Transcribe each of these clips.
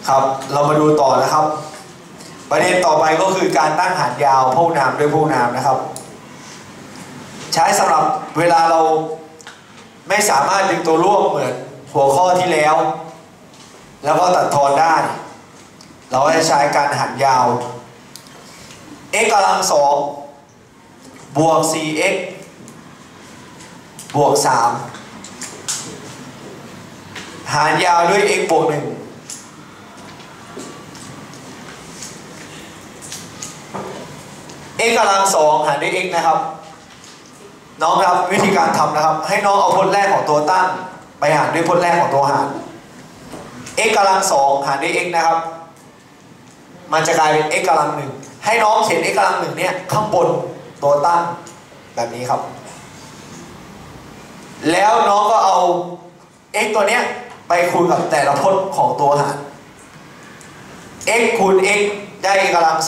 ครับเรามาดูต่อนะครับประเด็นต่อไปก็คือการตั้งหารยาวพหุนามด้วยพหุนามนะครับใช้สำหรับเวลาเราไม่สามารถดึงตัวร่วมเหมือนหัวข้อที่แล้วแล้วก็ตัดทอนได้เราจะใช้การหารยาว x กำลัง2บวก 4x บวก3หารยาวด้วย x บวก1x กำลัง2หารด้วย x นะครับน้องครับวิธีการทำนะครับให้น้องเอาพจน์แรกของตัวตั้งไปหารด้วยพจน์แรกของตัวหาร x กำลัง2หารด้วย x นะครับมันจะกลายเป็น x กำลัง1ให้น้องเขียน x กำลัง1เนี่ยข้างบนตัวตั้งแบบนี้ครับแล้วน้องก็เอา x ตัวเนี้ยไปคูณกับแต่ละพจน์ของตัวหาร x คูณ x ได้ x กำลัง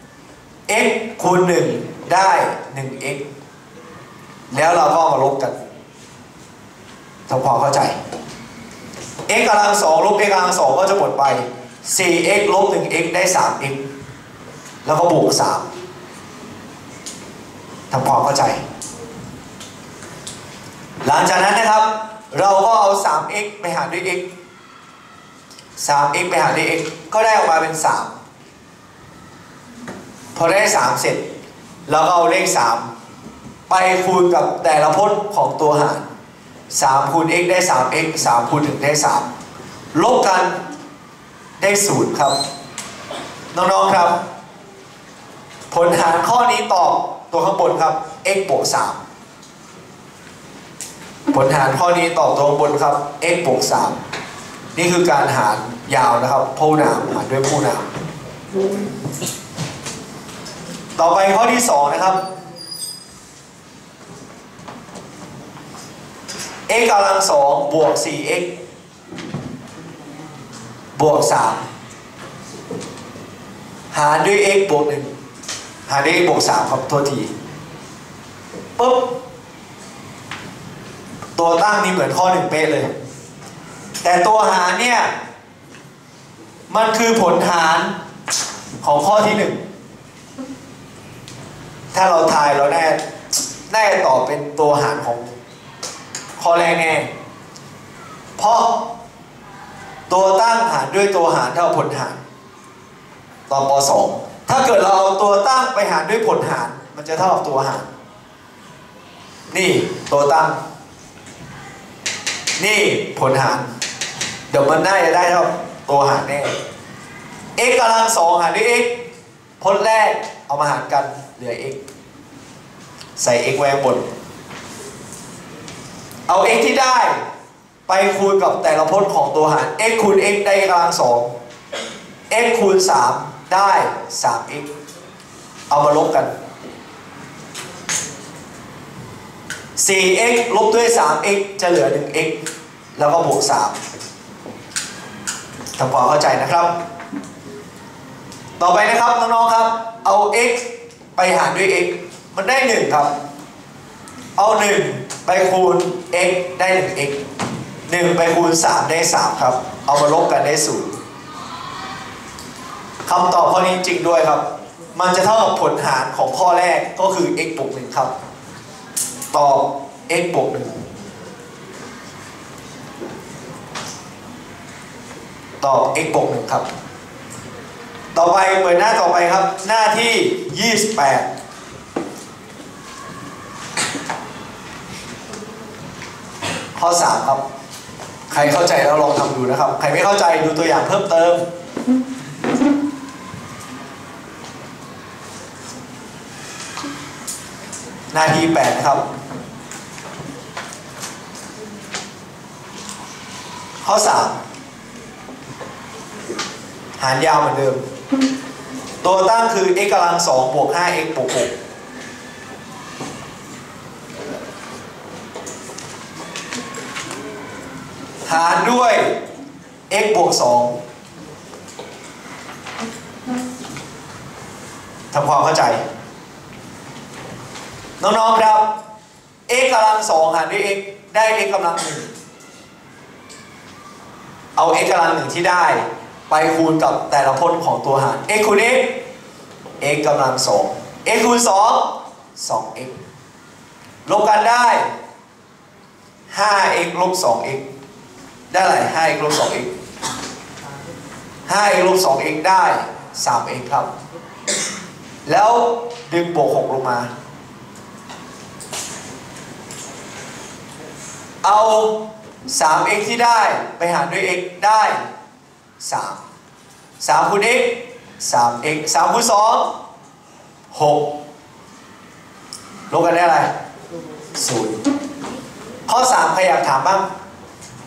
2 x คูณ1ได้ 1x แล้วเราก็มาลบกันทำความเข้าใจ x กำลัง2ลบ x กำลัง2ก็จะหมดไป 4x ลบ 1x ได้ 3x แล้วก็บวก3ทำความเข้าใจหลังจากนั้นนะครับเราก็เอา 3x ไปหารด้วย x 3x ไปหารด้วย x ก็ได้ออกมาเป็น3พอได้3เสร็จเราก็เอาเลข3ไปคูณกับแต่ละพจน์ของตัวหาร3คูณ x ได้ 3x 3คูณ1ได้3ลบกันได้0ครับน้องๆครับผลหารข้อนี้ตอบตัวข้างบนครับ x บวก3ผลหารข้อนี้ตอบตัวข้างบนครับ x บวก3นี่คือการหารยาวนะครับพหุนามหารด้วยพหุนามต่อไปข้อที่2นะครับ x กำลัง2บวก 4x บวก3หารด้วย x บวก1หารด้วย x บวก3ครับโทษทีปุ๊บตัวตั้งนี่เหมือนข้อ1เป๊ะเลยแต่ตัวหารเนี่ยมันคือผลหารของข้อที่1ถ้าเราทายเราแน่ตอบเป็นตัวหารของข้อแรกแน่เพราะตัวตั้งหารด้วยตัวหารเท่าผลหารตอนป.2 ถ้าเกิดเราเอาตัวตั้งไปหารด้วยผลหารมันจะเท่ากับตัวหารนี่ตัวตั้งนี่ผลหารเดี๋ยวมันน่าจะได้เท่าตัวหารแน่ x กำลัง2หารด้วย x พจน์แรกเอามาหารกันเหลือ x ใส่ x ไว้ข้างบนเอา x ที่ได้ไปคูณกับแต่ละพจน์ของตัวหาร x คูณ x ได้ x กำลัง2 x คูณ3ได้ 3x เอามาลบกัน 4x ลบด้วย 3x จะเหลือ 1x แล้วก็บวก3ทำความเข้าใจนะครับต่อไปนะครับน้องๆครับเอา x ไปหารด้วย x มันได้1ครับเอา1ไปคูณ x ได้ 1x 1ไปคูณ3ได้3ครับเอามาลบกันได้0คำตอบข้อนี้จริงด้วยครับมันจะเท่ากับผลหารของข้อแรกก็คือ x บวก1ครับตอบ x บวก1ตอบ x บวก1ครับต่อไปเปิดหน้าต่อไปครับหน้าที่28ข้อ3ครับใครเข้าใจแล้วลองทำดูนะครับใครไม่เข้าใจดูตัวอย่างเพิ่มเติมหน้าที่8นะครับข้อ3หารยาวเหมือนเดิมตัวตั้งคือ x กำลัง2บวก 5x บวก6หารด้วย x บวก2ทำความเข้าใจน้องๆครับ x กำลัง2หารด้วย x ได้ x กำลัง1เอา x กำลัง1ที่ได้ ไปคูณกับแต่ละพจน์ของตัวหาร x คูณ x x กำลังสอง x คูณ2 2x ลบกันได้ 5x ลบ 2x ได้อะไร 5x ลบ 2x 5x ลบ 2x ได้ 3x ครับแล้วดึงบวก6ลงมาเอา 3x ที่ได้ไปหารด้วย x ได้3คูณ x 3x 3คูณ2 6ลบกันได้อะไร0ข้อ3ใครอยากถามบ้าง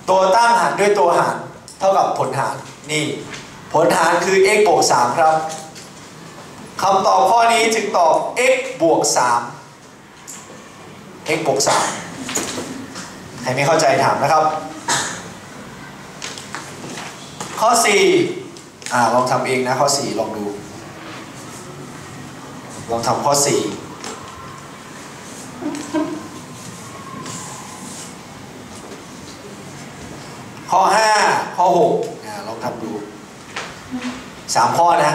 ตัวตั้งหารด้วยตัวหารเท่ากับผลหารนี่ผลหารคือ x บวก3ครับคำตอบข้อนี้จึงตอบ x บวก3 x บวก3ใครไม่เข้าใจถามนะครับข้อ4ลองทำเองนะข้อ4ลองดูลองทำข้อ4ข้อ5ข้อ6ลองทำดู3ข้อนะ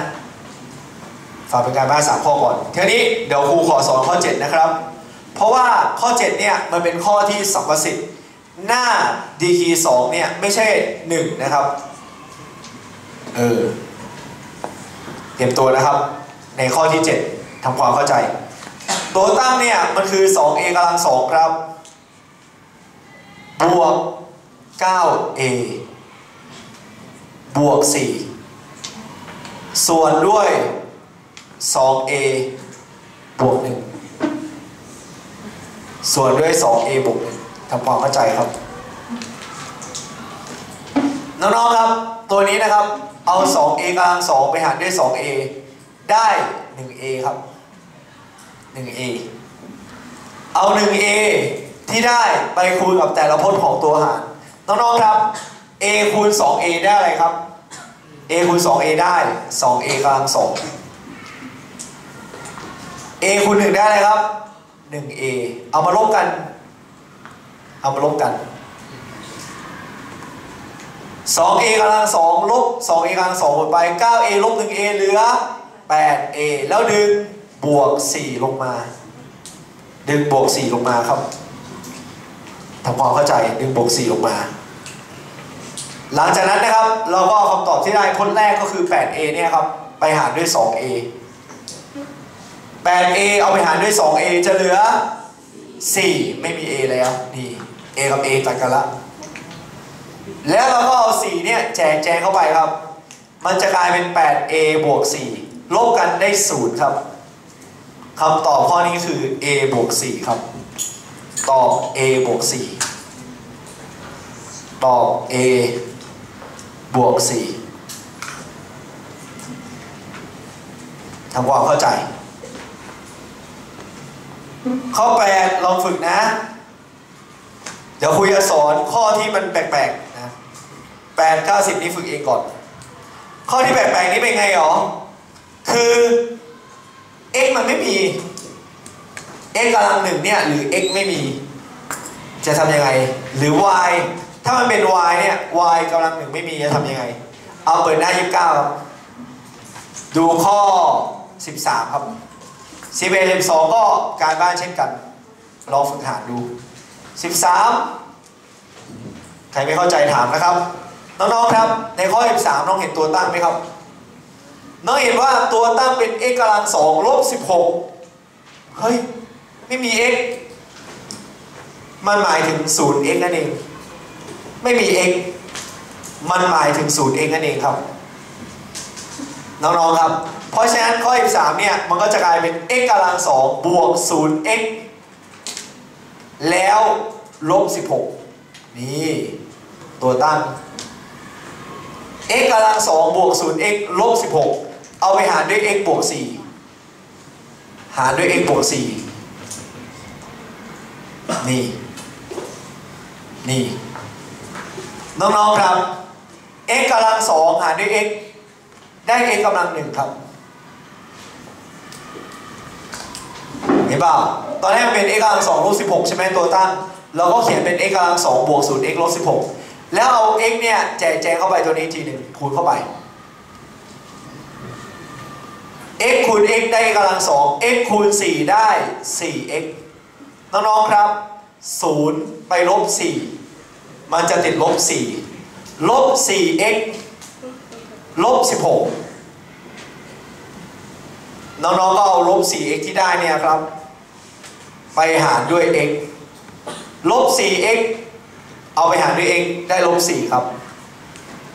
ฝากเป็นการบ้าน3ข้อก่อนทีนี้เดี๋ยวครูขอสอนข้อ7นะครับเพราะว่าข้อ7เนี่ยมันเป็นข้อที่สัมประสิทธิ์หน้าดีกรี2เนี่ยไม่ใช่1นะครับเตรียมตัวนะครับในข้อที่7ทำความเข้าใจตัวตั้งเนี่ยมันคือ 2a กำลัง2ครับบวก 9a บวก4ส่วนด้วย 2a บวก1ส่วนด้วย 2a บวก1ทำความเข้าใจครับน้องๆครับตัวนี้นะครับเอา 2a กำลัง2ไปหารด้วย 2a ได้ 1a ครับ 1a เอา 1a ที่ได้ไปคูณกับแต่ละพจน์ของตัวหารน้องๆครับ a คูณ 2a ได้อะไรครับ a คูณ 2a ได้ 2a กำลัง2 a คูณ1ได้อะไรครับ 1a เอามาลบกัน 2a กำลัง2ลบ 2a กำลัง2หมดไป 9a ลบ 1a เหลือ 8a แล้วดึงบวก4ลงมาดึงบวก4ลงมาครับทำความเข้าใจดึงบวก4ลงมาหลังจากนั้นนะครับเราก็เอาคำตอบที่ได้พจน์แรกก็คือ 8a เนี่ยครับไปหารด้วย 2a 8a เอาไปหารด้วย 2a จะเหลือ4ไม่มี a แล้วนี่ a กับ a ตัดกันละแล้วเราก็เอา4เนี่ยแจกเข้าไปครับมันจะกลายเป็น 8a บวก4ลบกันได้0ครับคำตอบข้อนี้คือ a บวก4ครับตอบ a บวก4ตอบ a บวก4ทำความเข้าใจข้อ8ลองฝึกนะเดี๋ยวคุยจะสอนข้อที่มันแปลกๆนะ8 9 10นี้ฝึกเองก่อนข้อที่แปลกๆนี้เป็นไงหรอคือ x มันไม่มี x กำลัง1เนี่ยหรือ x ไม่มีจะทำยังไงหรือ y ถ้ามันเป็น y เนี่ย y กำลัง1ไม่มีจะทำยังไงเอาเปิดหน้า29ครับดูข้อ13ครับ11 12ก็การบ้านเช่นกันลองฝึกหารดู13ใครไม่เข้าใจถามนะครับน้องๆครับในข้อ13น้องเห็นตัวตั้งไหมครับน้องเห็นว่าตัวตั้งเป็น x กำลัง2ลบ16เฮ้ยไม่มี x มันหมายถึง 0x นั่นเองไม่มี x มันหมายถึง 0x นั่นเองครับน้องๆครับเพราะฉะนั้นข้อ13เนี่ยมันก็จะกลายเป็น x กำลัง2บวก 0x แล้วลบ16นี่ตัวตั้ง x กำลัง2บวก 0x ลบ16เอาไปหารด้วย x บวก4หารด้วย x บวก4นี่น้องๆครับ x กำลัง2หารด้วย x ได้ x กำลัง1ครับเห็นเปล่าตอนแรกมันเป็น x กำลัง2ลบ16ใช่ไหมตัวตั้งเราก็เขียนเป็น x กำลัง2บวก 0x ลบ16แล้วเอา x เนี่ยแจกเข้าไปตัวนี้ทีหนึ่งคูณเข้าไป x คูณ x ได้กำลังสอง x คูณ4ได้ 4x น้องๆครับ0ไปลบ4มันจะติดลบ4ลบ 4x ลบ16น้องๆก็เอาลบ 4x ที่ได้เนี่ยครับไปหารด้วย x ลบ 4x เอาไปหารด้วย x ได้ลบ4ครับ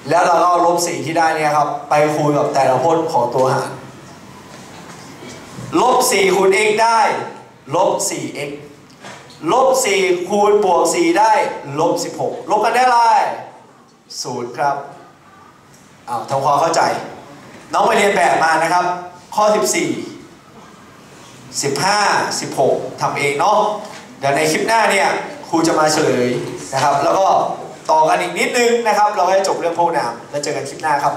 แล้วเราก็เอาลบ4ที่ได้เนี่ยครับไปคูณกับแต่ละพจน์ของตัวหารลบ4คูณ x ได้ลบ 4x ลบ4คูณบวก4ได้ลบ16ลบกันได้อะไร0ครับทำความเข้าใจน้องไปเรียนแบบมานะครับข้อ14 15 16ทำเองเนาะเดี๋ยวในคลิปหน้าเนี่ยครูจะมาเฉลยนะครับแล้วก็ต่อกันอีกนิดนึงนะครับเราให้จบเรื่องพวกนามแล้วเจอกันคลิปหน้าครับ